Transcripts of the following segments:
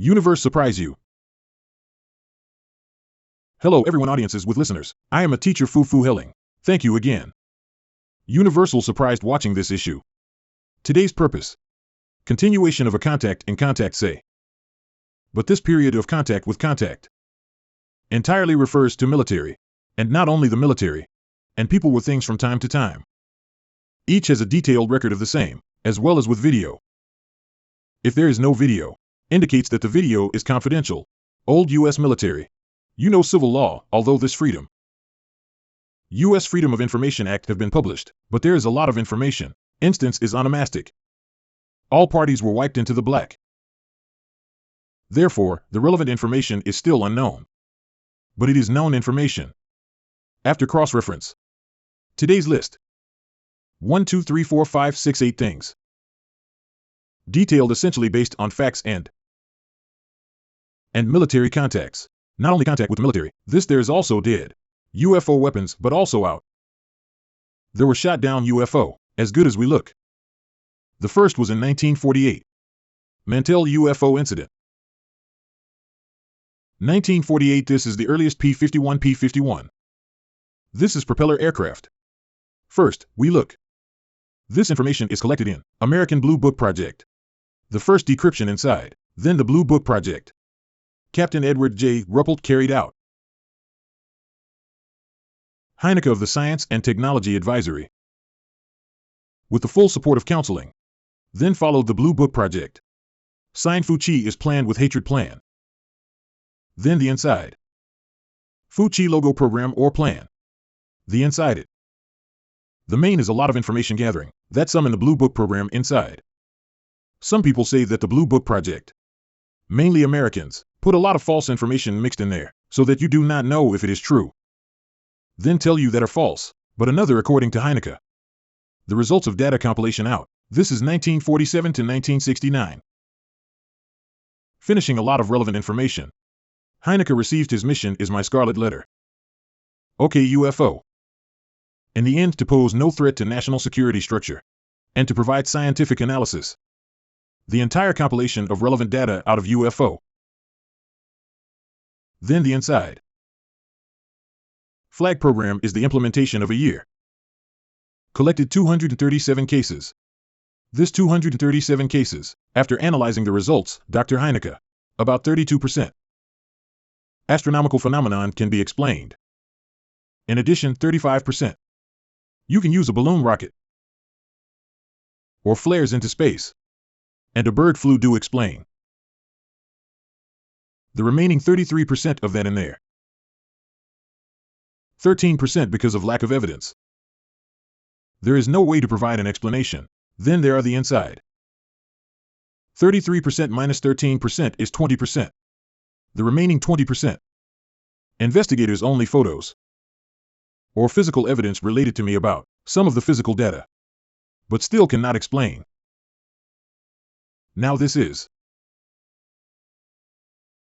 Universe surprise you. Hello everyone, audiences with listeners. I am a teacher Fu Helling. Thank you again. Universal surprised watching this issue. Today's purpose. Continuation of a contact in contact say. But this period of contact with contact entirely refers to military, and not only the military, and people with things from time to time. Each has a detailed record of the same, as well as with video. If there is no video, indicates that the video is confidential. Old U.S. military. You know civil law, although this freedom. U.S. Freedom of Information Act have been published, but there is a lot of information. Instance is onomastic. All parties were wiped into the black. Therefore, the relevant information is still unknown. But it is known information. After cross-reference. Today's list. 1, 2, 3, 4, 5, 6, 8 things. Detailed essentially based on facts and military contacts. Not only contact with the military, there is also dead UFO weapons, but also out. There were shot down UFO, as good as we look. The first was in 1948. Mantell UFO incident. 1948. This is the earliest P-51. This is propeller aircraft. First, we look. This information is collected in American Blue Book Project. The first decryption inside, then the Blue Book Project. Captain Edward J. Ruppelt carried out. Heineke of the Science and Technology Advisory. With the full support of counseling. Then followed the Blue Book Project. Signed Fu-Chi is planned with hatred plan. Then the inside. Fu-Chi logo program or plan. The inside it. The main is a lot of information gathering. That's some in the Blue Book program inside. Some people say that the Blue Book Project, mainly Americans, put a lot of false information mixed in there, so that you do not know if it is true. Then tell you that are false, but another according to Heineke. The results of data compilation out. This is 1947 to 1969. Finishing a lot of relevant information. Heineke received his mission is my scarlet letter. Okay, UFO. In the end, to pose no threat to national security structure, and to provide scientific analysis. The entire compilation of relevant data out of UFO. Then the inside. Flag program is the implementation of a year. Collected 237 cases. This 237 cases, after analyzing the results, Dr. Heineke, about 32%. Astronomical phenomenon can be explained. In addition, 35%. You can use a balloon rocket. Or flares into space. And a bird flu do explain. The remaining 33% of that in there. 13% because of lack of evidence. There is no way to provide an explanation. Then there are the inside. 33% minus 13% is 20%. The remaining 20%. Investigators only photos. Or physical evidence related to me about some of the physical data. But still cannot explain. Now this is.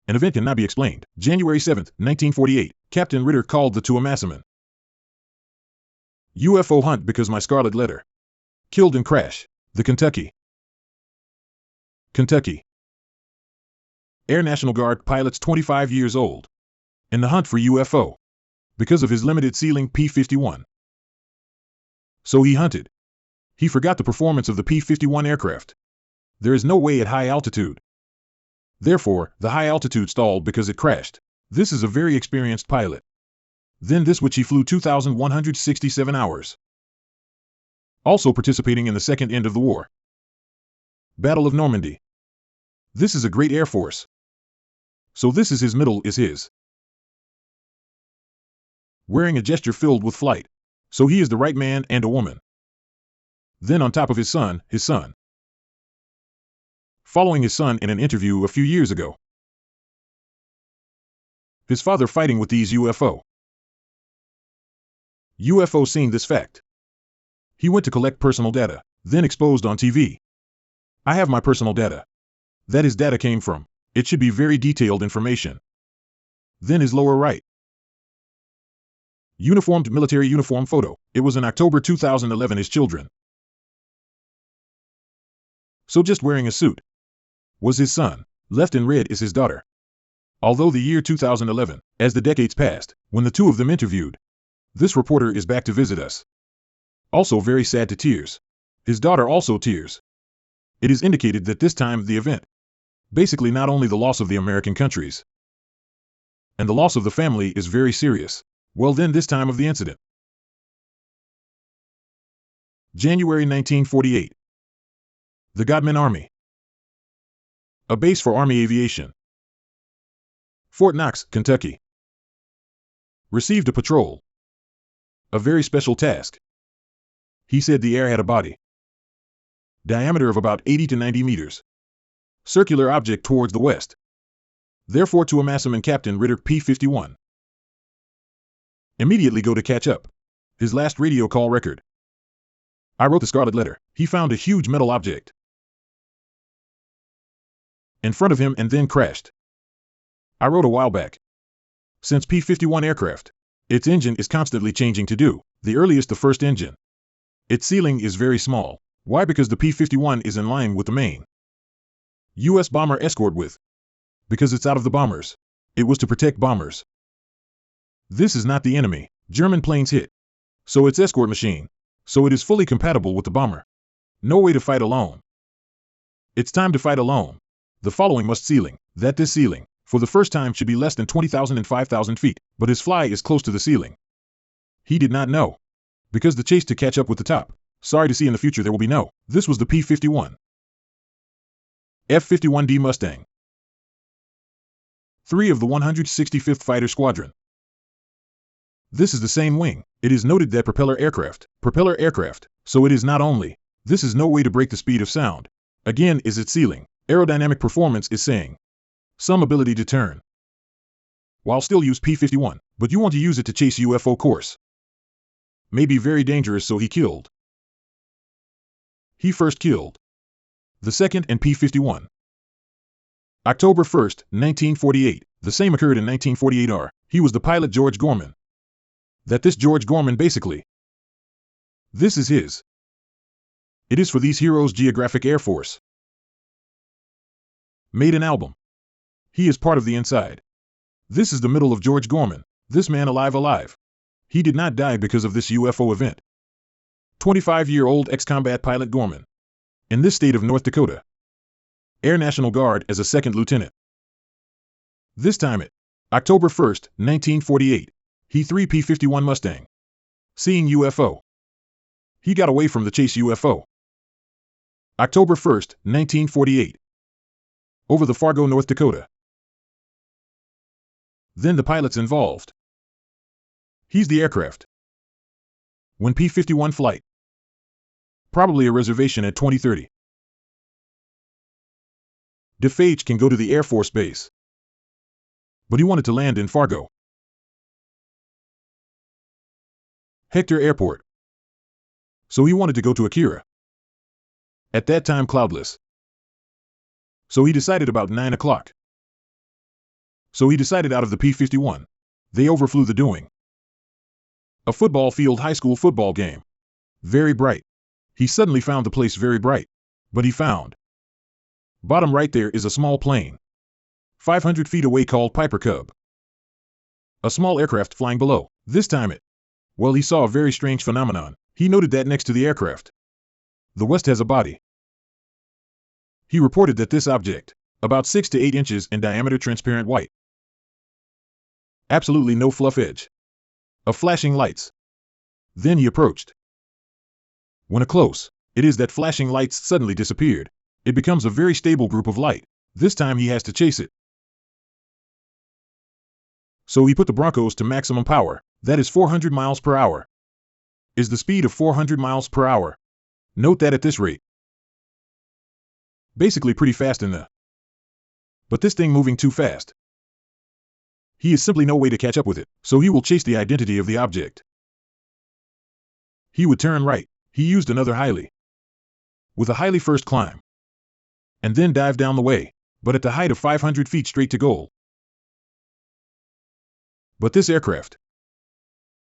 An event cannot be explained. January 7, 1948, Captain Ritter called the Tuamasaman. UFO hunt because my scarlet letter. Killed in crash. The Kentucky. Air National Guard pilot's 25 years old. In the hunt for UFO. Because of his limited ceiling P-51. So he hunted. He forgot the performance of the P-51 aircraft. There is no way at high altitude. Therefore, the high altitude stalled because it crashed. This is a very experienced pilot. Then this which he flew 2,167 hours. Also participating in the second end of the war. Battle of Normandy. This is a great air force. So this is his middle is his. Wearing a gesture filled with flight. So he is the right man and a woman. Then on top of his son. Following his son in an interview a few years ago. His father fighting with these UFO. UFO seeing this fact. He went to collect personal data, then exposed on TV. I have my personal data. That his data came from. It should be very detailed information. Then his lower right. Uniformed military uniform photo. It was in October 2011 his children. So just wearing a suit. Was his son. Left in red is his daughter. Although the year 2011, as the decades passed, when the two of them interviewed, this reporter is back to visit us. Also very sad to tears. His daughter also tears. It is indicated that this time the event, basically not only the loss of the American countries, and the loss of the family is very serious. Well then this time of the incident. January 1948. The Godman Army. A base for Army aviation. Fort Knox, Kentucky. Received a patrol. A very special task. He said the air had a body. Diameter of about 80 to 90 meters. Circular object towards the west. Therefore to Amassum and Captain Ritter P-51. Immediately go to catch up. His last radio call record. I wrote the scarlet letter. He found a huge metal object in front of him and then crashed. I wrote a while back. Since P-51 aircraft, its engine is constantly changing to do, the earliest the first engine. Its ceiling is very small. Why? Because the P-51 is in line with the main U.S. bomber escort with. Because it's out of the bombers. It was to protect bombers. This is not the enemy. German planes hit. So it's escort machine. So it is fully compatible with the bomber. No way to fight alone. It's time to fight alone. The following must ceiling, that this ceiling, for the first time should be less than 20,000 and 5,000 feet, but his fly is close to the ceiling. He did not know. Because the chase to catch up with the top. Sorry to see in the future there will be no. This was the P-51. F-51D Mustang. 3 of the 165th Fighter Squadron. This is the same wing. It is noted that propeller aircraft, so it is not only. This is no way to break the speed of sound. Again is its ceiling. Aerodynamic performance is saying. Some ability to turn. While still use P-51, but you want to use it to chase UFO course. May be very dangerous, so he killed. He first killed. The second and P-51. October 1st, 1948. The same occurred in 1948. He was the pilot George Gorman. That this George Gorman basically. This is his. It is for these heroes Geographic Air Force. Made an album. He is part of the inside. This is the middle of George Gorman. This man alive. He did not die because of this UFO event. 25-year-old ex-combat pilot Gorman. In this state of North Dakota. Air National Guard as a second lieutenant. This time it. October 1st, 1948. He 3 P-51 Mustang. Seeing UFO. He got away from the chase UFO. October 1st, 1948. Over the Fargo, North Dakota. Then the pilot's involved. He's the aircraft. When P-51 flight. Probably a reservation at 2030. DeFage can go to the Air Force Base. But he wanted to land in Fargo. Hector Airport. So he wanted to go to Akira. At that time cloudless. So he decided about 9 o'clock. So he decided out of the P-51. They overflew the doing. A football field, high school football game. Very bright. He suddenly found the place very bright. But he found. Bottom right there is a small plane. 500 feet away called Piper Cub. A small aircraft flying below. This time it. Well, he saw a very strange phenomenon. He noted that next to the aircraft. The west has a body. He reported that this object, about 6 to 8 inches in diameter, transparent white. Absolutely no fluff edge. Of flashing lights. Then he approached. When a close, it is that flashing lights suddenly disappeared. It becomes a very stable group of light. This time he has to chase it. So he put the Broncos to maximum power. That is 400 miles per hour. Is the speed of 400 miles per hour. Note that at this rate. Basically pretty fast in the. But this thing moving too fast. He is simply no way to catch up with it, so he will chase the identity of the object. He would turn right. He used another highly. With a highly first climb. And then dive down the way, but at the height of 500 feet straight to goal. But this aircraft.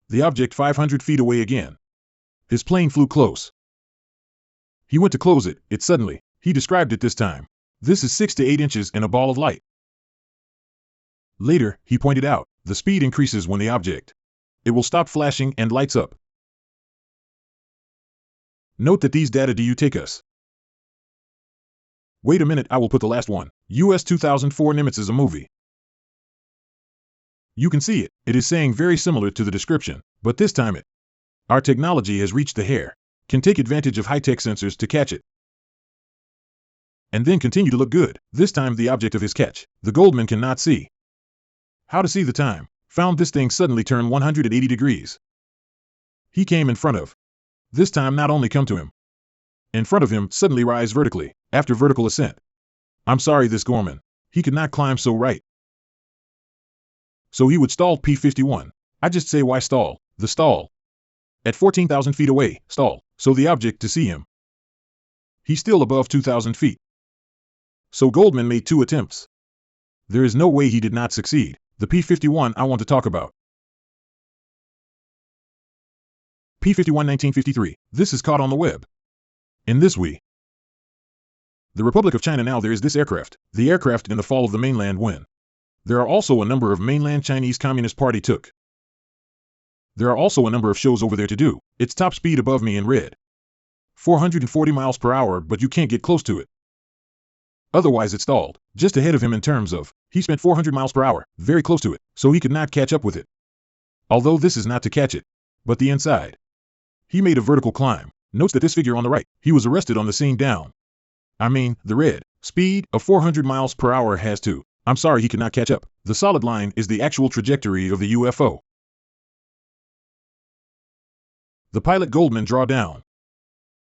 The object 500 feet away again. His plane flew close. He went to close it, suddenly, he described it this time. This is 6 to 8 inches in a ball of light. Later, he pointed out, the speed increases when the object. It will stop flashing and lights up. Note that these data do you take us. Wait a minute, I will put the last one. US 2004 Nimitz is a movie. You can see it. It is saying very similar to the description, but this time our technology has reached the hair. Can take advantage of high-tech sensors to catch it. And then continue to look good. This time the object of his catch. The Goldman cannot see. How to see the time? Found this thing suddenly turn 180 degrees. He came in front of. This time not only come to him. In front of him suddenly rise vertically, after vertical ascent. I'm sorry, this Gorman. He could not climb so right. So he would stall P-51. I just say why stall? The stall. At 14,000 feet away, stall, so the object to see him. He's still above 2,000 feet. So Goldman made 2 attempts. There is no way he did not succeed. The P-51 I want to talk about. P-51 1953. This is caught on the web. In this way. The Republic of China now there is this aircraft. The aircraft in the fall of the mainland when. There are also a number of mainland Chinese Communist Party took. There are also a number of shows over there to do. It's top speed above me in red. 440 miles per hour, but you can't get close to it. Otherwise it stalled. Just ahead of him in terms of, he spent 400 miles per hour, very close to it, so he could not catch up with it. Although this is not to catch it, but the inside. He made a vertical climb. Notes that this figure on the right, he was arrested on the scene down. I mean, the red speed of 400 miles per hour has to. I'm sorry he could not catch up. The solid line is the actual trajectory of the UFO. The pilot Goldman draw down.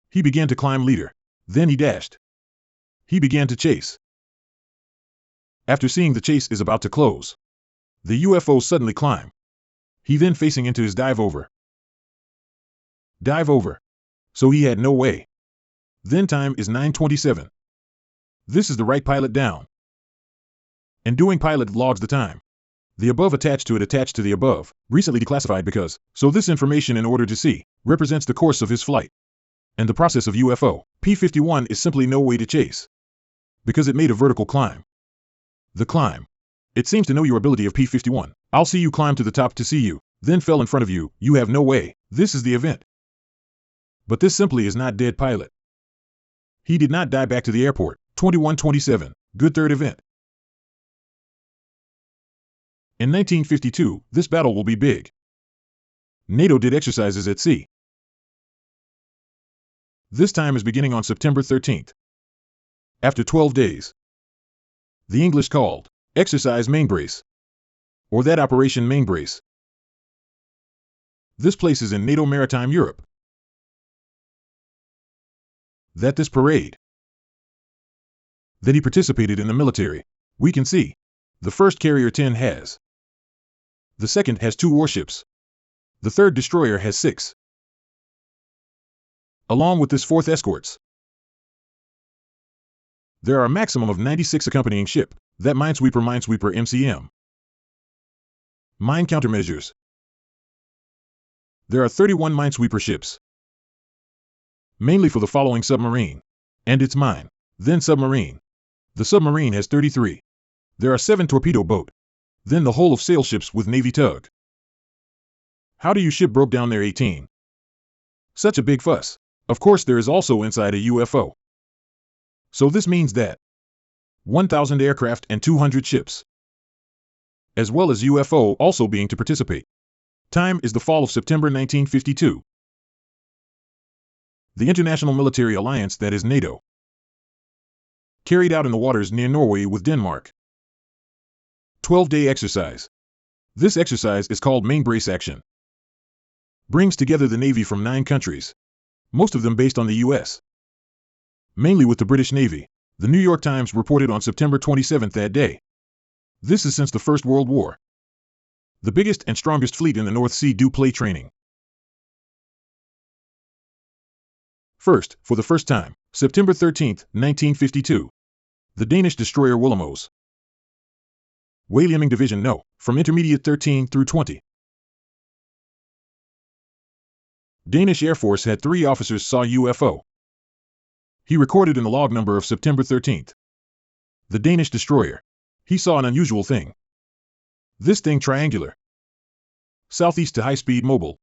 He began to climb leader. Then he dashed. He began to chase. After seeing the chase is about to close, the UFO suddenly climb. He then facing into his dive over. Dive over. So he had no way. Then time is 9:27. This is the right pilot down. And doing pilot logs the time. The above attached to the above, recently declassified because, so this information in order to see, represents the course of his flight. And the process of UFO, P-51 is simply no way to chase. Because it made a vertical climb. The climb. It seems to know your ability of P-51. I'll see you climb to the top to see you, then fell in front of you, you have no way, this is the event. But this simply is not dead pilot. He did not die back to the airport, 21:27, good third event. In 1952, this battle will be big. NATO did exercises at sea. This time is beginning on September 13th. After 12 days. The English called Exercise Mainbrace, or that Operation Mainbrace. This place is in NATO Maritime Europe. That this parade. That he participated in the military. We can see. The first carrier 10 has. The second has 2 warships. The third destroyer has 6. Along with this 4th escorts. There are a maximum of 96 accompanying ship. That Minesweeper MCM. Mine countermeasures. There are 31 Minesweeper ships. Mainly for the following submarine. And its mine. Then submarine. The submarine has 33. There are 7 torpedo boat. Then the whole of sail ships with Navy tug. How do you ship broke down there 18? Such a big fuss. Of course there is also inside a UFO. So this means that 1,000 aircraft and 200 ships. As well as UFO also being to participate. Time is the fall of September 1952. The International Military Alliance, that is NATO. Carried out in the waters near Norway with Denmark. 12-day exercise. This exercise is called Mainbrace Action. Brings together the Navy from 9 countries. Most of them based on the US. Mainly with the British Navy. The New York Times reported on September 27th that day. This is since the First World War. The biggest and strongest fleet in the North Sea do play training. First, for the first time, September 13th, 1952. The Danish destroyer Willemoes. Whaling Division No, from Intermediate 13 through 20. Danish Air Force had 3 officers saw UFO. He recorded in the log number of September 13th. The Danish destroyer. He saw an unusual thing. This thing triangular. Southeast to high-speed mobile.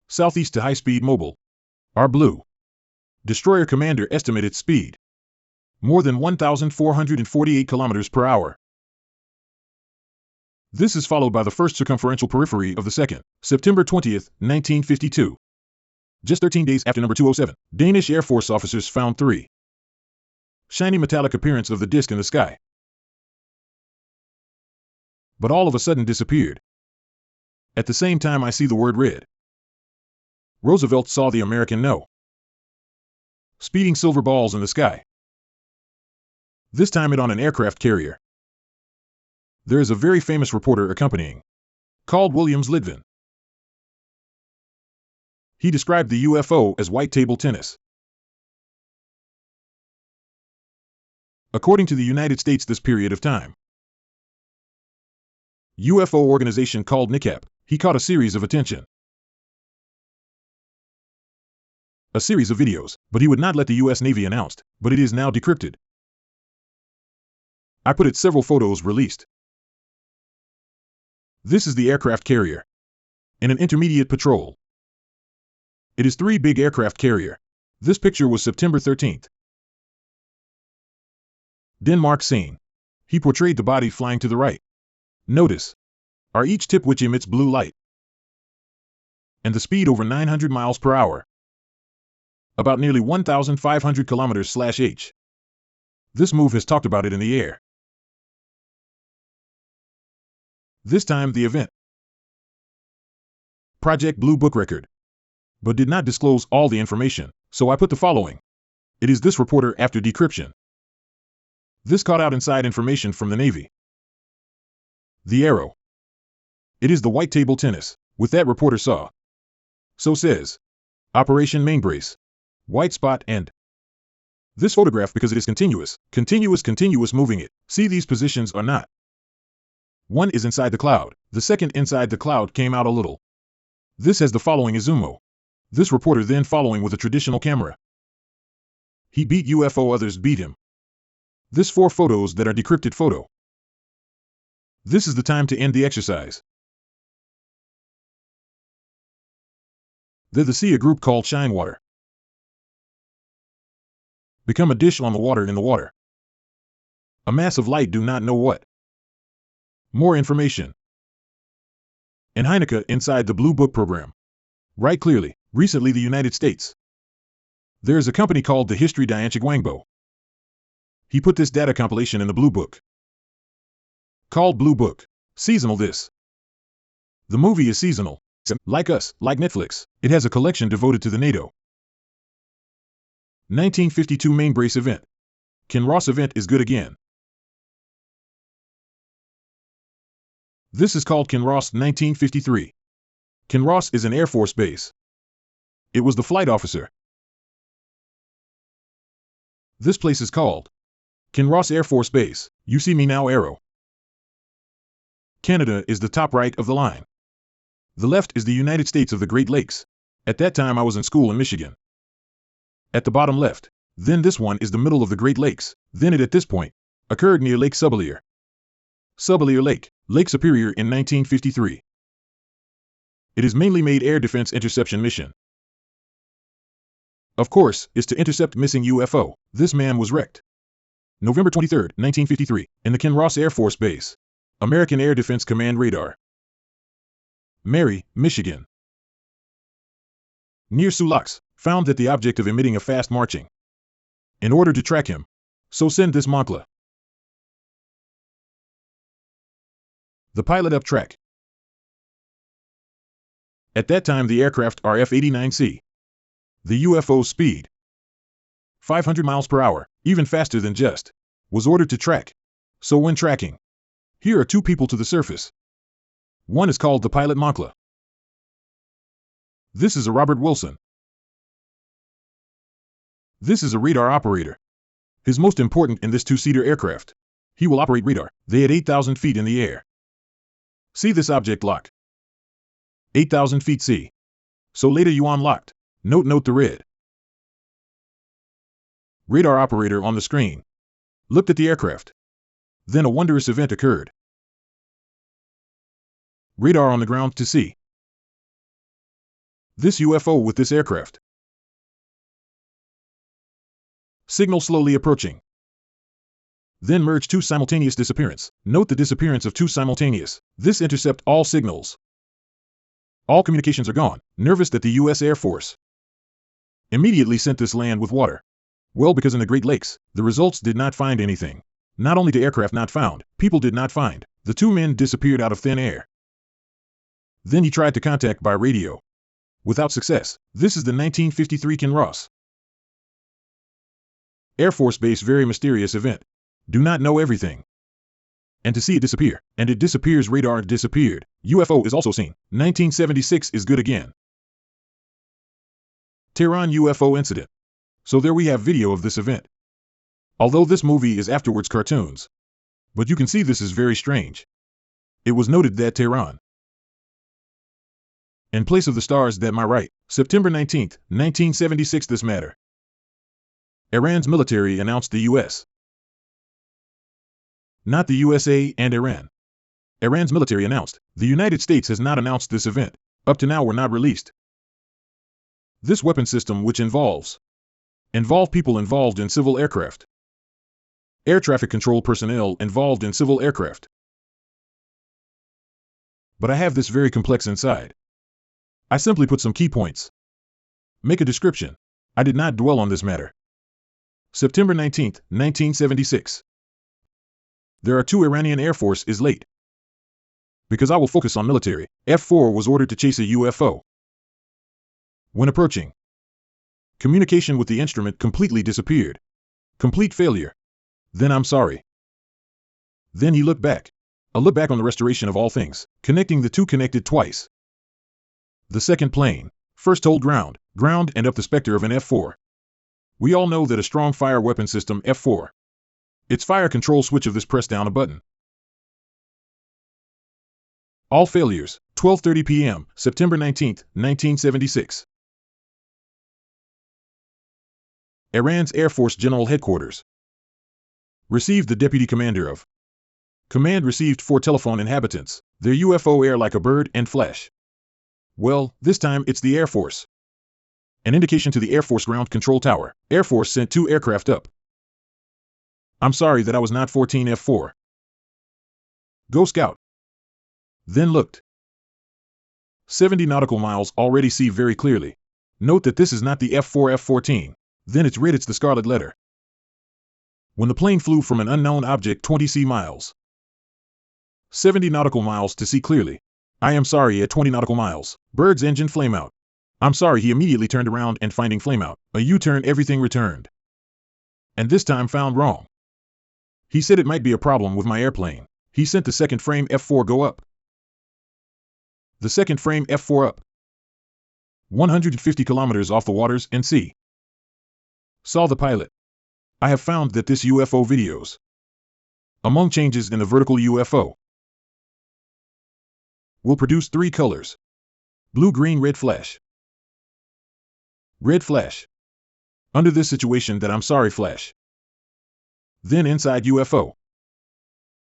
Southeast to high-speed mobile. R blue. Destroyer commander estimated speed. More than 1,448 kilometers per hour. This is followed by the first circumferential periphery of the second, September 20th, 1952. Just 13 days after number 207, Danish Air Force officers found 3. Shiny metallic appearance of the disk in the sky. But all of a sudden disappeared. At the same time I see the word red. Roosevelt saw the American no. Speeding silver balls in the sky. This time it on an aircraft carrier. There is a very famous reporter accompanying, called Williams Lidvin. He described the UFO as white table tennis. According to the United States, this period of time, UFO organization called NICAP, he caught a series of attention. A series of videos, but he would not let the US Navy announce, but it is now decrypted. I put it several photos released. This is the aircraft carrier. In an intermediate patrol. It is 3 big aircraft carrier. This picture was September 13th. Denmark scene. He portrayed the body flying to the right. Notice. Are each tip which emits blue light. And the speed over 900 miles per hour. About nearly 1,500 kilometers/h. This move has talked about it in the air. This time the event. Project Blue Book record. But did not disclose all the information, so I put the following. It is this reporter after decryption. This caught out inside information from the Navy. The arrow. It is the white table tennis, with that reporter saw. So says. Operation Mainbrace. White spot and. This photograph because it is continuous moving it. See these positions are not. One is inside the cloud, the second inside the cloud came out a little. This has the following Izumo. This reporter then following with a traditional camera. He beat UFO, others beat him. This 4 photos that are decrypted photo. This is the time to end the exercise. They're the sea a group called Shinewater. Become a dish on the water in the water. A mass of light do not know what. More information. And Heineke inside the Blue Book program. Write clearly. Recently the United States. There is a company called the History Dianchik Wangbo. He put this data compilation in the Blue Book. Called Blue Book. Seasonal this. The movie is seasonal. Like us, like Netflix, it has a collection devoted to the NATO. 1952 Mainbrace event. Kinross event is good again. This is called Kinross 1953. Kinross is an Air Force base. It was the flight officer. This place is called Kinross Air Force Base. You see me now arrow. Canada is the top right of the line. The left is the United States of the Great Lakes. At that time I was in school in Michigan. At the bottom left. Then this one is the middle of the Great Lakes. Then it at this point occurred near Lake Superior. Superior Lake, Lake Superior in 1953. It is mainly made air defense interception mission. Of course, is to intercept missing UFO. This man was wrecked. November 23, 1953, in the Kinross Air Force Base. American Air Defense Command radar. Mary, Michigan. Near Sioux Locks, found that the object of emitting a fast marching. In order to track him. So send this Moncla. The pilot up track. At that time the aircraft RF-89C. The UFO speed. 500 miles per hour, even faster than just, was ordered to track. So when tracking, here are 2 people to the surface. One is called the pilot Moncla. This is a Robert Wilson. This is a radar operator. His most important in this 2-seater aircraft. He will operate radar. They at 8,000 feet in the air. See this object lock. 8,000 feet see. So later you unlocked. Note the red. Radar operator on the screen. looked at the aircraft. Then a wondrous event occurred. Radar on the ground to see this UFO with this aircraft. Signal slowly approaching. Then merge two simultaneous disappearance. Note the disappearance of two simultaneous. This intercept all signals. All communications are gone. Nervous that the U.S. Air Force immediately sent this land with water. Well, because in the Great Lakes, the results did not find anything. Not only did aircraft not found, people did not find. The two men disappeared out of thin air. Then he tried to contact by radio. Without success. This is the 1953 Kinross Air Force Base very mysterious event. Do not know everything. And to see it disappear. And it disappears, radar disappeared. UFO is also seen. 1976 is good again. Taiwan UFO incident. So there we have video of this event. Although this movie is afterwards cartoons. But you can see this is very strange. It was noted that Tehran, in place of the stars that my right, September 19, 1976 this matter. Iran's military announced the U.S. Not the USA and Iran. Iran's military announced. The United States has not announced this event. Up to now were not released. This weapon system which involve people involved in civil aircraft. Air traffic control personnel involved in civil aircraft. But I have this very complex inside. I simply put some key points. Make a description. I did not dwell on this matter. September 19, 1976. There are two Iranian Air Force is late. Because I will focus on military. F-4 was ordered to chase a UFO. When approaching, communication with the instrument completely disappeared. Complete failure. Then I'm sorry. Then he looked back. A look back on the restoration of all things, connecting the two connected twice. The second plane, first hold ground, and up the specter of an F-4. We all know that a strong fire weapon system F-4. Its fire control switch of this press down a button. All failures, 12:30 p.m., September 19, 1976. Iran's Air Force General Headquarters. Received the Deputy Commander of Command received 4 telephone inhabitants, their UFO air like a bird and flash. Well, this time it's the Air Force. An indication to the Air Force Ground Control Tower. Air Force sent 2 aircraft up. I'm sorry that I was not 14 F-4. Go scout. Then looked. 70 nautical miles already see very clearly. Note that this is not the F-4 F-14. Then it's red, it's the scarlet letter. When the plane flew from an unknown object 20 miles. 70 nautical miles to see clearly. I am sorry at 20 nautical miles. Bird's engine flame out. I'm sorry, he immediately turned around and finding flame out. A U-turn, everything returned. And this time found wrong. He said it might be a problem with my airplane. He sent the second frame F-4 go up. The second frame F-4 up. 150 kilometers off the waters and sea. Saw the pilot. I have found that this UFO videos. Among changes in the vertical UFO. Will produce 3 colors. Blue, green, red flash. Red flash. Under this situation that I'm sorry flash. Then inside UFO.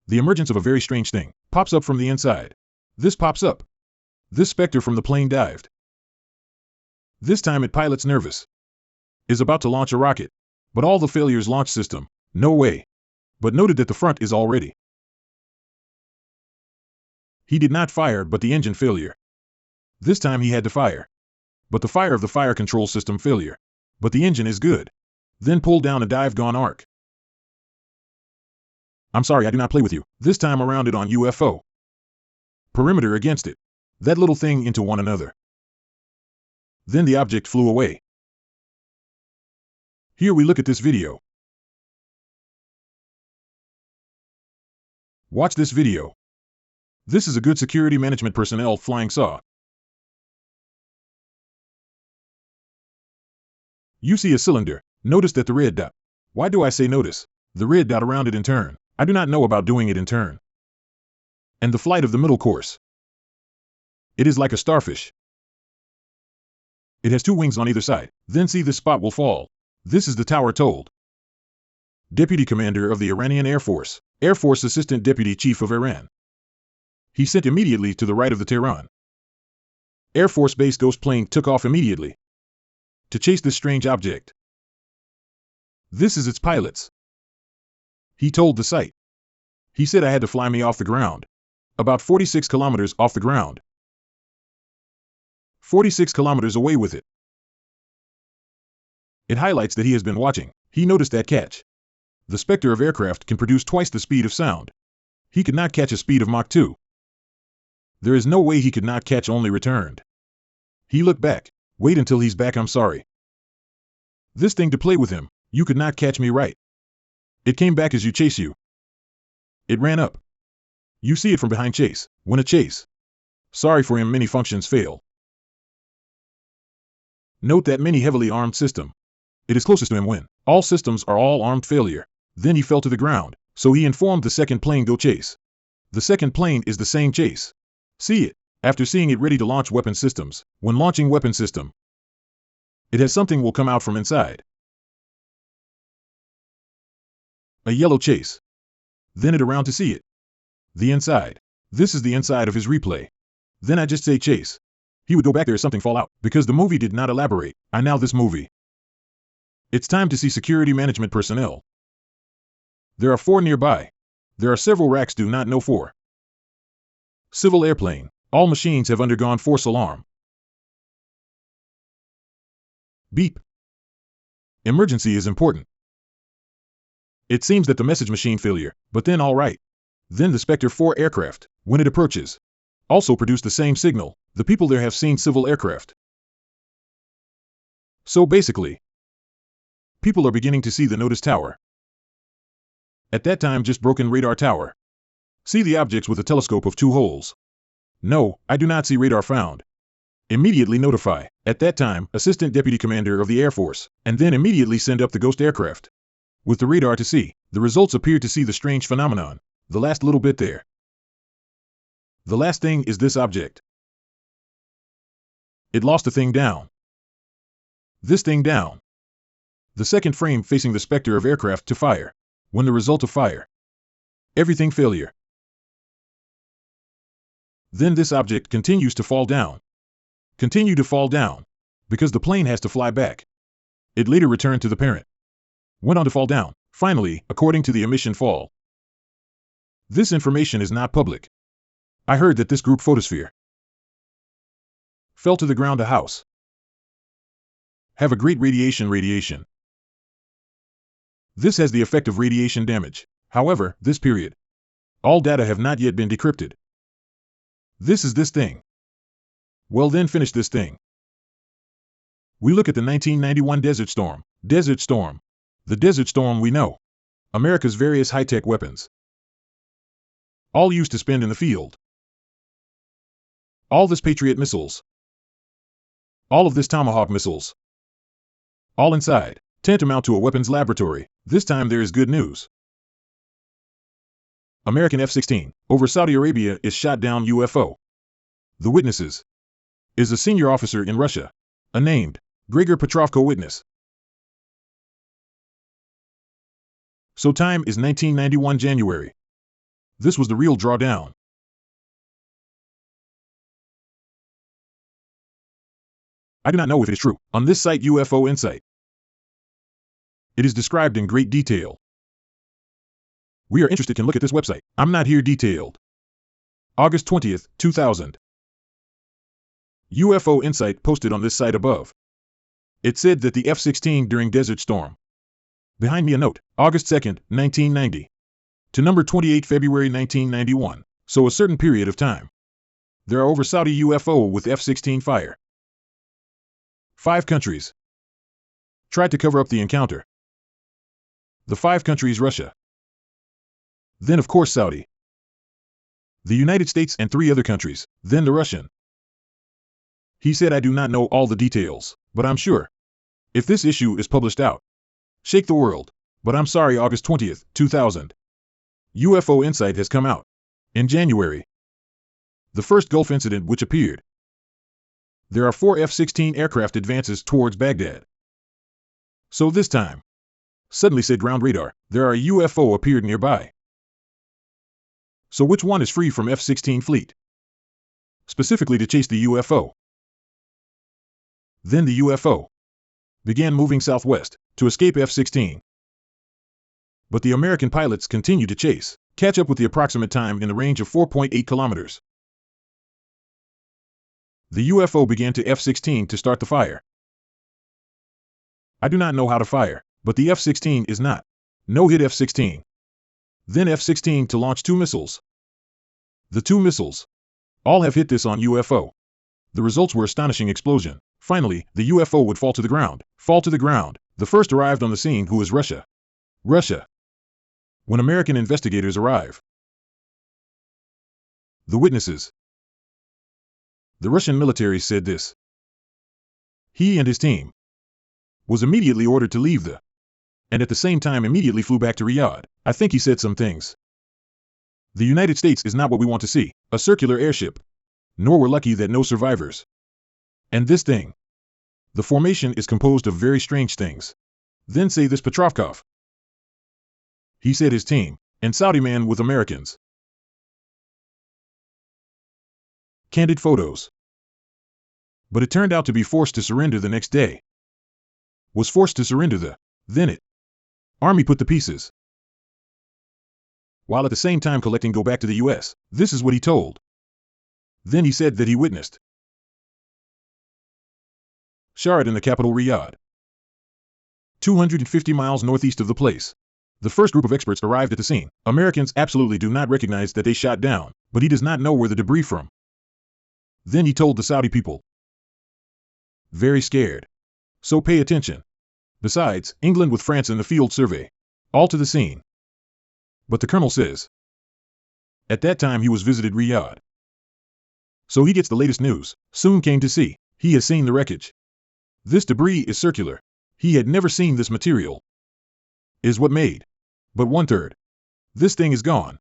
The emergence of a very strange thing pops up from the inside. This pops up. This specter from the plane dived. This time it pilot's nervous. Is about to launch a rocket. But all the failures launch system. No way. But noted that the front is already. He did not fire but the engine failure. This time he had to fire. But the fire of the fire control system failure. But the engine is good. Then pull down a dive gone arc. I'm sorry, I do not play with you. This time around it on UFO. Perimeter against it. That little thing into one another. Then the object flew away. Here we look at this video. Watch this video. This is a good security management personnel flying saw. You see a cylinder. Notice that the red dot. Why do I say notice? The red dot around it in turn. I do not know about doing it in turn. And the flight of the middle course. It is like a starfish. It has 2 wings on either side. Then see this spot will fall. This is the tower told. Deputy Commander of the Iranian Air Force, Air Force Assistant Deputy Chief of Iran. He sent immediately to the right of the Tehran Air Force Base. Ghost plane took off immediately to chase this strange object. This is its pilots. He told the site. He said I had to fly me off the ground. About 46 kilometers off the ground. 46 kilometers away with it. It highlights that he has been watching. He noticed that catch. The Spectre of aircraft can produce twice the speed of sound. He could not catch a speed of Mach 2. There is no way he could not catch only returned. He looked back. Wait until he's back, I'm sorry. This thing to play with him. You could not catch me right. It came back as you chase you. It ran up. You see it from behind chase. When a chase. Sorry for him, many functions fail. Note that many heavily armed system. It is closest to him when all systems are all armed failure. Then he fell to the ground, so he informed the second plane go chase. The second plane is the same chase. See it. After seeing it ready to launch weapon systems, when launching weapon system, it has something will come out from inside. A yellow chase. Then it around to see it. The inside. This is the inside of his replay. Then I just say chase. He would go back there something fall out, because the movie did not elaborate. I now this movie. It's time to see security management personnel. There are 4 nearby. There are several racks do not know 4. Civil airplane. All machines have undergone force alarm. Beep. Emergency is important. It seems that the message machine failure, but then all right. Then the Spectre 4 aircraft, when it approaches, also produce the same signal. The people there have seen civil aircraft. So basically, people are beginning to see the notice tower. At that time just broken radar tower. See the objects with a telescope of 2 holes. No, I do not see radar found. Immediately notify, at that time, Assistant Deputy Commander of the Air Force, and then immediately send up the ghost aircraft. With the radar to see, the results appear to see the strange phenomenon. The last little bit there. The last thing is this object. It lost a thing down. This thing down. The second frame facing the Spectre of aircraft to fire. When the result of fire. Everything failure. Then this object continues to fall down. Continue to fall down. Because the plane has to fly back. It later returned to the parent. Went on to fall down. Finally, according to the emission fall. This information is not public. I heard that this group photosphere fell to the ground a house. Have a great radiation. This has the effect of radiation damage. However, this period. All data have not yet been decrypted. This is this thing. Well then finish this thing. We look at the 1991 Desert Storm. Desert Storm. The Desert Storm we know. America's various high-tech weapons. All used to spend in the field. All this Patriot missiles. All of this Tomahawk missiles. All inside. Tantamount to a weapons laboratory. This time there is good news. American F-16 over Saudi Arabia is shot down UFO. The witnesses is a senior officer in Russia, a named Grigor Petrovko witness. So time is 1991 January. This was the real drawdown. I do not know if it is true. On this site UFO Insight, it is described in great detail. We are interested can look at this website. I'm not here detailed. August 20th, 2000. UFO Insight posted on this site above. It said that the F-16 during Desert Storm. Behind me a note, August 2nd, 1990. To number 28 February 1991. So a certain period of time. There are over Saudi UFO with F-16 fire. 5 countries tried to cover up the encounter. The 5 countries Russia. Then of course Saudi. The United States and 3 other countries, then the Russian. He said I do not know all the details, but I'm sure. If this issue is published out, shake the world. But I'm sorry August 20th, 2000. UFO Insight has come out. In January. The first Gulf incident which appeared. There are 4 F-16 aircraft advances towards Baghdad. So this time. Suddenly said ground radar, there are a UFO appeared nearby. So which one is free from F-16 fleet? Specifically to chase the UFO. Then the UFO began moving southwest to escape F-16. But the American pilots continued to chase, catch up with the approximate time in the range of 4.8 kilometers. The UFO began to F-16 to start the fire. I do not know how to fire, but the F-16 is not. No hit F-16. Then F-16 to launch 2 missiles. The 2 missiles all have hit this on UFO. The results were astonishing explosion. Finally, the UFO would fall to the ground. Fall to the ground. The first arrived on the scene who is Russia. Russia. When American investigators arrive. The witnesses. The Russian military said this. He and his team was immediately ordered to leave and at the same time immediately flew back to Riyadh. I think he said some things. The United States is not what we want to see, a circular airship. Nor we're lucky that no survivors. And this thing. The formation is composed of very strange things. Then say this Petrovkov. He said his team, and Saudi man with Americans. Candid photos. But it turned out to be forced to surrender the next day. Was forced to surrender then it. Army put the pieces. While at the same time collecting go back to the US, this is what he told. Then he said that he witnessed. Shard in the capital Riyadh. 250 miles northeast of the place. The first group of experts arrived at the scene. Americans absolutely do not recognize that they shot down, but he does not know where the debris from. Then he told the Saudi people. Very scared. So pay attention. Besides, England with France in the field survey. All to the scene. But the colonel says. At that time he was visited Riyadh. So he gets the latest news. Soon came to see. He has seen the wreckage. This debris is circular. He had never seen this material. Is what made. But 1/3. This thing is gone.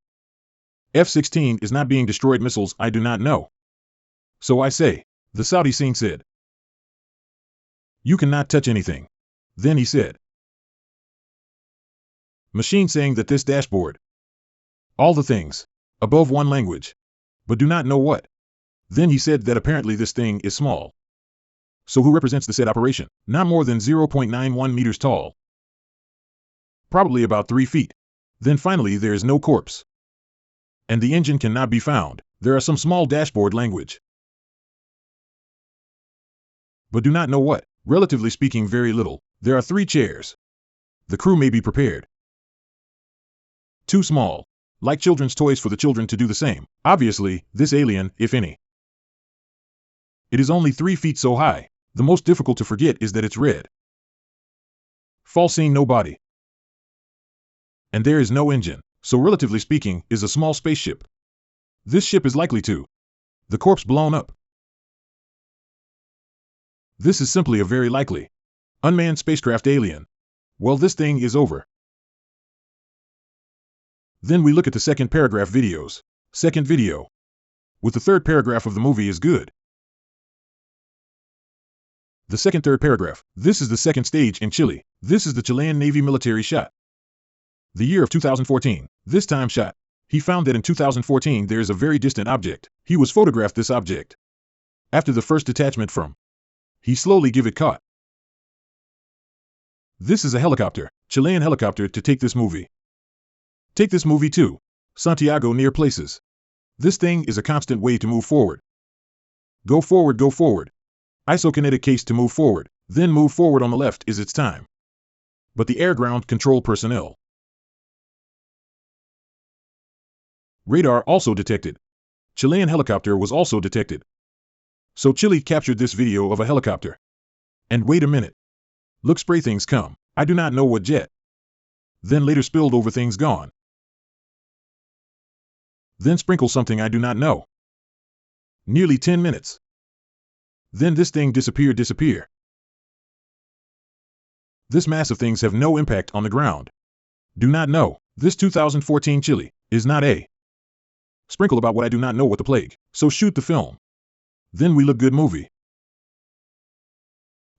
F-16 is not being destroyed missiles I do not know. So I say. The Saudi scene said. You cannot touch anything. Then he said. Machine saying that this dashboard. All the things. Above one language. But do not know what. Then he said that apparently this thing is small. So who represents the said operation? Not more than 0.91 meters tall. Probably about 3 feet. Then finally there is no corpse. And the engine cannot be found. There are some small dashboard language. But do not know what. Relatively speaking very little. There are 3 chairs. The crew may be prepared. Too small. Like children's toys for the children to do the same. Obviously, this alien, if any. It is only 3 feet so high. The most difficult to forget is that it's red. Fall seeing no body. And there is no engine. So relatively speaking, is a small spaceship. This ship is likely to. The corpse blown up. This is simply a very likely. Unmanned spacecraft alien. Well, this thing is over. Then we look at the second paragraph videos. Second video. With the third paragraph of the movie is good. The third paragraph. This is the second stage in Chile. This is the Chilean Navy military shot. The year of 2014. This time shot. He found that in 2014 there is a very distant object. He was photographed this object. After the first detachment from. He slowly give it caught. This is a helicopter. Chilean helicopter to take this movie. Take this movie to Santiago near places. This thing is a constant way to move forward. Go forward, go forward. Isokinetic case to move forward. Then move forward on the left is its time. But the air-ground control personnel. Radar also detected. Chilean helicopter was also detected. So Chile captured this video of a helicopter. And wait a minute. Look, spray things come. I do not know what jet. Then later spilled over things gone. Then sprinkle something I do not know. Nearly 10 minutes. Then this thing disappear. This mass of things have no impact on the ground. Do not know. This 2014 Chile is not a sprinkle about what I do not know what the plague. So shoot the film. Then we look good movie.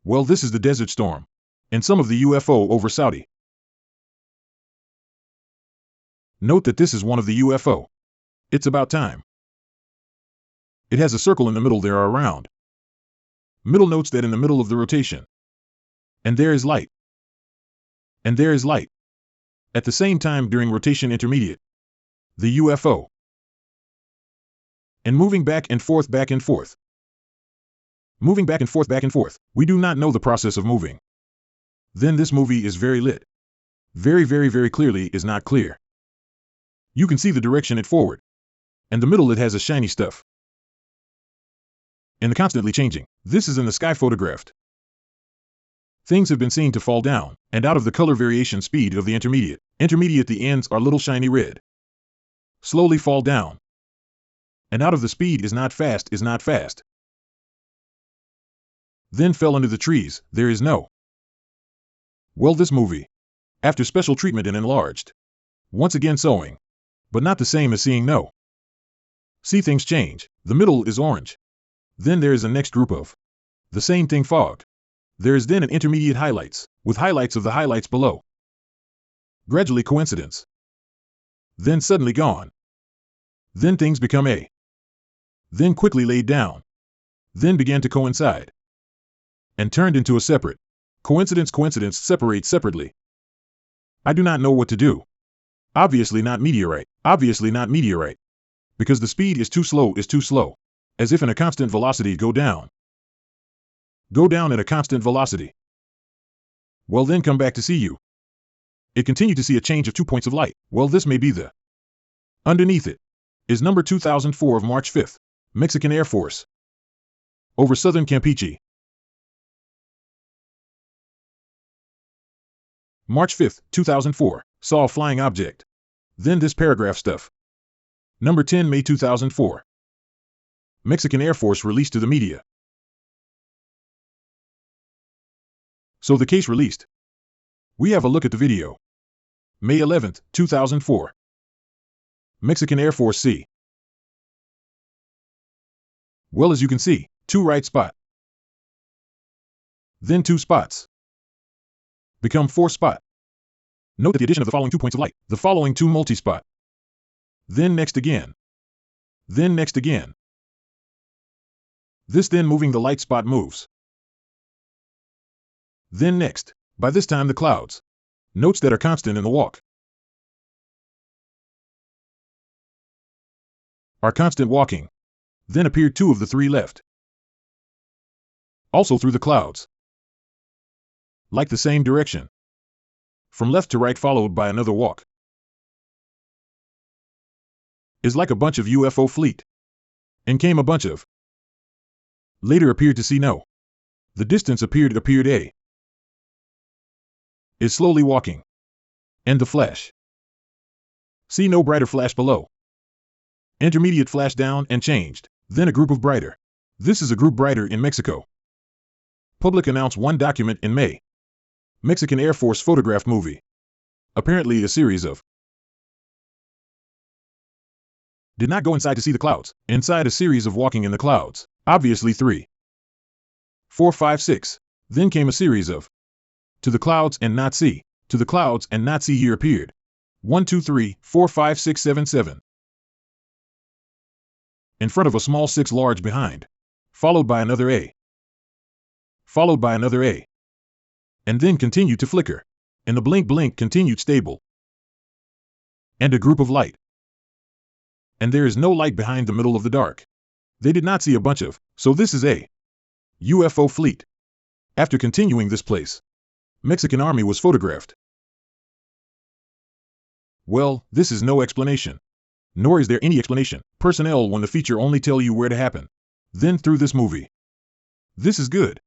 Well, this is the Desert Storm. And some of the UFO over Saudi. Note that this is one of the UFO. It's about time. It has a circle in the middle there are around. Middle notes that in the middle of the rotation. And there is light. And there is light. At the same time during rotation intermediate. The UFO. And moving back and forth, back and forth. Moving back and forth, back and forth. We do not know the process of moving. Then this movie is very lit. Very, very, very clearly is not clear. You can see the direction it forward. And the middle it has a shiny stuff. And the constantly changing. This is in the sky photographed. Things have been seen to fall down, and out of the color variation speed of the intermediate. Intermediate the ends are little shiny red. Slowly fall down. And out of the speed is not fast, is not fast. Then fell into the trees, there is no. Well, this movie. After special treatment and enlarged. Once again sewing. But not the same as seeing no. See things change. The middle is orange. Then there is a next group of. The same thing fogged. There is then an intermediate highlights, with highlights of the highlights below. Gradually coincidence. Then suddenly gone. Then things become a. Then quickly laid down. Then began to coincide. And turned into a separate. Coincidence separate separately. I do not know what to do. Obviously not meteorite. Obviously not meteorite. Because the speed is too slow, As if in a constant velocity go down. Go down at a constant velocity. Well, then come back to see you. It continued to see a change of 2 points of light. Well, this may be the. Underneath it is number 2004 of March 5th, Mexican Air Force. Over southern Campeche. March 5th, 2004, saw a flying object. Then this paragraph stuff. Number 10 May 2004. Mexican Air Force released to the media. So the case released. We have a look at the video. May 11th, 2004. Mexican Air Force C. Well, as you can see, 2 right spot. Then 2 spots. Become 4 spot. Note that the addition of the following 2 points of light, the following 2 multi-spot. Then next again. Then next again. This then moving the light spot moves. Then next, by this time the clouds. Notes that are constant in the walk. Are constant walking. Then appeared 2 of the 3 left. Also through the clouds. Like the same direction. From left to right followed by another walk. Is like a bunch of UFO fleet. And came a bunch of. Later appeared to see no. The distance appeared a. Is slowly walking. And the flash. See no brighter flash below. Intermediate flash down and changed. Then a group of brighter. This is a group brighter in Mexico. Public announced 1 document in May. Mexican Air Force photograph movie. Apparently a series of. Did not go inside to see the clouds. Inside a series of walking in the clouds. Obviously 3. 4, 5, 6. Then came a series of. To the clouds and not see. To the clouds and not see here appeared. 1, 2, 3, 4, 5, 6, 7, 7. In front of a small 6 large behind. Followed by another A. Followed by another A. And then continued to flicker. And the blink continued stable. And a group of light. And there is no light behind the middle of the dark. They did not see a bunch of, so this is a UFO fleet. After continuing this place, Mexican Army was photographed. Well, this is no explanation. Nor is there any explanation. Personnel when the feature only tell you where to happen. Then through this movie. This is good.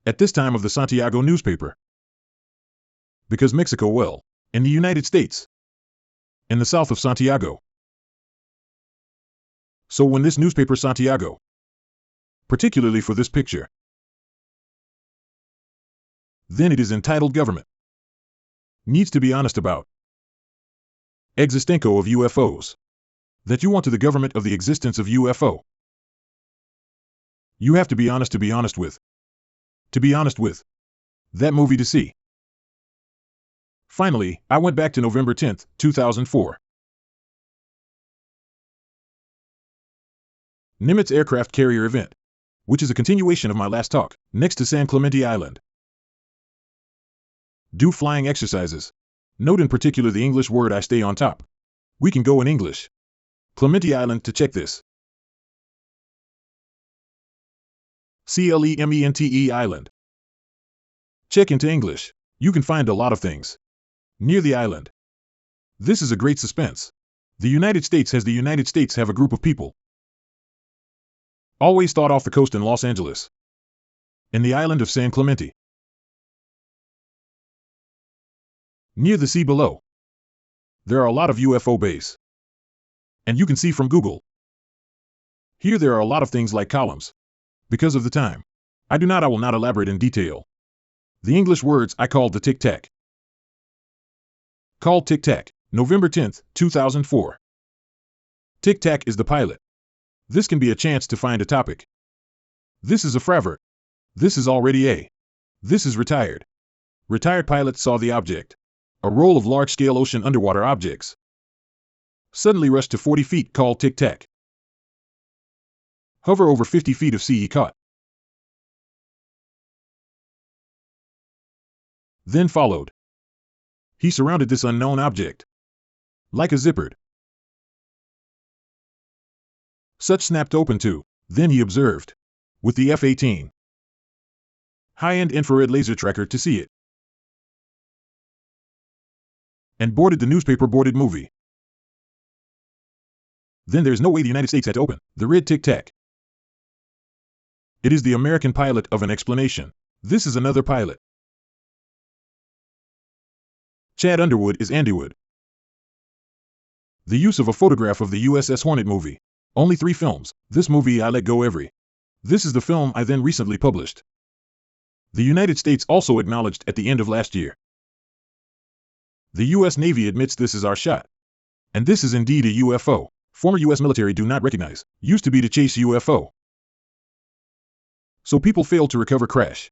At this time of the Santiago newspaper. Because Mexico, well, in the United States. In the south of Santiago. So when this newspaper Santiago. Particularly for this picture. Then it is entitled government. Needs to be honest about. Existenco of UFOs. That you want to the government of the existence of UFO. You have to be honest with. To be honest with. That movie to see. Finally, I went back to November 10, 2004. Nimitz aircraft carrier event, which is a continuation of my last talk, next to San Clemente Island. Do flying exercises. Note in particular the English word I stay on top. We can go in English. Clemente Island to check this. Clemente Island. Check into English. You can find a lot of things near the island. This is a great suspense. The United States have a group of people. Always thought off the coast in Los Angeles. In the island of San Clemente. Near the sea below. There are a lot of UFO bays. And you can see from Google. Here there are a lot of things like columns. Because of the time, I will not elaborate in detail. The English words I called the tic-tac. Called tic-tac, November 10, 2004. Tic-tac is the pilot. This can be a chance to find a topic. This is a fravert. This is already a. This is retired. Retired pilot saw the object. A roll of large-scale ocean underwater objects. Suddenly rushed to 40 feet called tic-tac. Hover over 50 feet of sea he caught. Then followed. He surrounded this unknown object. Like a zippered. Such snapped open too. Then he observed. With the F-18. High-end infrared laser tracker to see it. And boarded the newspaper boarded movie. Then there's no way the United States had to open the red tic-tac. It is the American pilot of an explanation. This is another pilot. Chad Underwood is Andywood. The use of a photograph of the USS Hornet movie. Only 3 films. This movie I let go every. This is the film I then recently published. The United States also acknowledged at the end of last year. The U.S. Navy admits this is our shot. And this is indeed a UFO. Former U.S. military do not recognize. Used to be to chase UFO. So people failed to recover crash.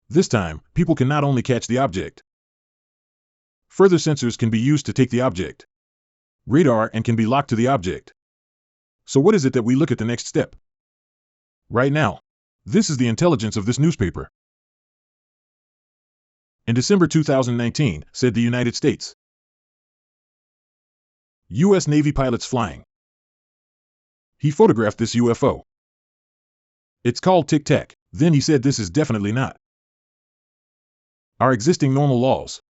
This time, people can not only catch the object. Further sensors can be used to take the object. Radar and can be locked to the object. So what is it that we look at the next step? Right now. This is the intelligence of this newspaper. In December 2019, said the United States. U.S. Navy pilots flying. He photographed this UFO. It's called tic-tac. Then he said this is definitely not our existing normal laws.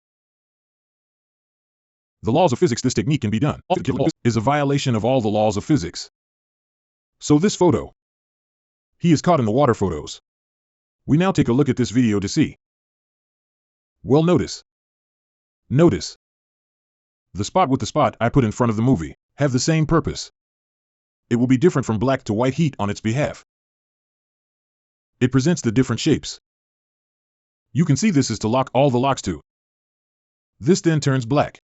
The laws of physics. This technique can be done. Is a violation of all the laws of physics. So this photo. He is caught in the water photos. We now take a look at this video to see. Well, notice. The spot with the spot I put in front of the movie have the same purpose. It will be different from black to white heat on its behalf. It presents the different shapes. You can see this is to lock all the locks to. This then turns black.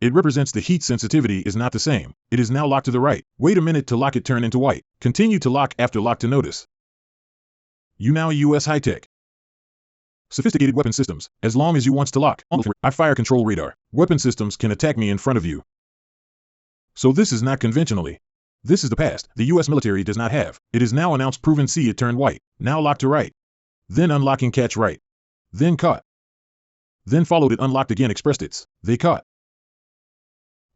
It represents the heat sensitivity is not the same. It is now locked to the right. Wait a minute to lock it turn into white. Continue to lock after lock to notice. You now US high-tech. Sophisticated weapon systems. As long as you wants to lock. I fire control radar. Weapon systems can attack me in front of you. So this is not conventionally. This is the past. The US military does not have. It is now announced proven see it turned white. Now lock to right. Then unlocking catch right. Then caught. Then followed it unlocked again expressed its. They caught.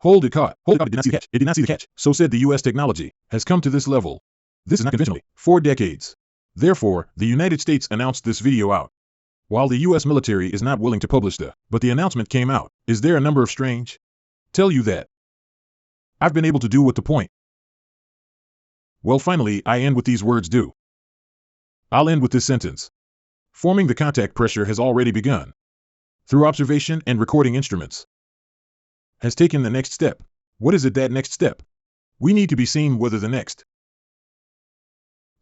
Hold it caught. Hold it caught. It did not see the catch. It did not see the catch. So said the US technology has come to this level. This is not conventionally. 4 decades. Therefore, the United States announced this video out. While the US military is not willing to publish but the announcement came out. Is there a number of strange? Tell you that. I've been able to do what the point. Well, finally, I end with these words do. I'll end with this sentence. Forming the contact pressure has already begun. Through observation and recording instruments. Has taken the next step. What is it that next step? We need to be seen whether the next.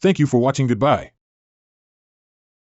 Thank you for watching. Goodbye.